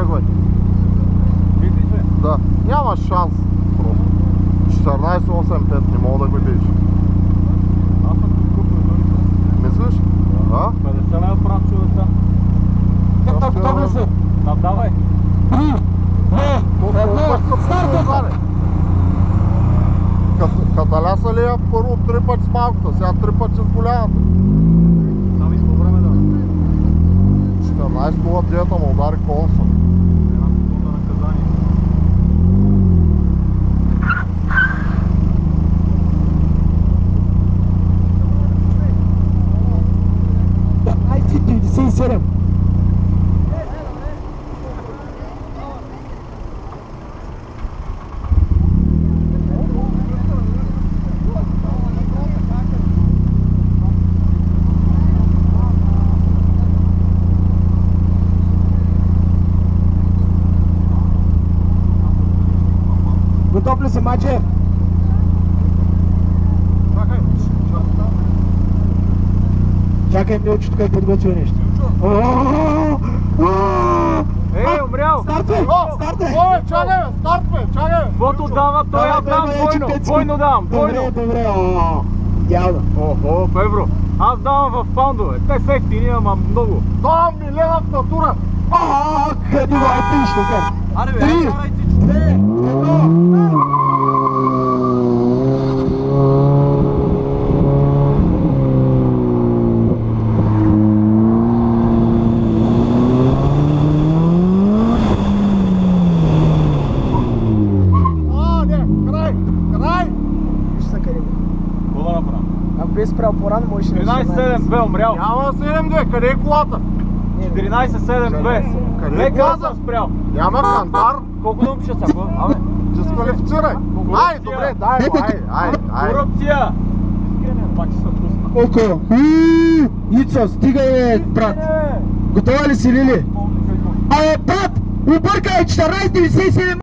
кръгове. Да, няма шанс просто. 14.85 не мога да го видиш. Мислиш? Да? 50 лева прав човека. Готов ли си? Давай. Каталяса ли я първо 3 пъти с малката, сега 3 пъти с голямата. Сами по време да. 14.09 му удари колса. Една секунда наказание. Айде, 97. Готов ли си, Маче? Чакай, Милчо, тук е подготвил нещо. Умрял! Стартвай! Стартвай! Ой, чакай, стартвай, чакай! Каквото дава, той я дам двойно! Двойно дам! Двойно! Добре, идеално. Охо, в евро! Аз давам в паундове! Те са ефтини, ама много! Давам ми лева в натура! Къде го е пишно, къде? Аре бе, Три. карайте 4! Край! Виж са къде. Какво да направя? Ако бе спрял по-рано, можеш да 13-7-2 умрял! Няма 7-2, къде е колата? 14-7-2! Къде е Лекар колата? съм спрял! Няма кантар? Колко да пиша сега? Абе! Дисквалифицирай! Ай, добре, дай го, ай! Корупция! Пак ще съм пусна. Колко? Ицо, стигай, брат. Готова ли си, Лили? Абе, брат, объркай 14.97.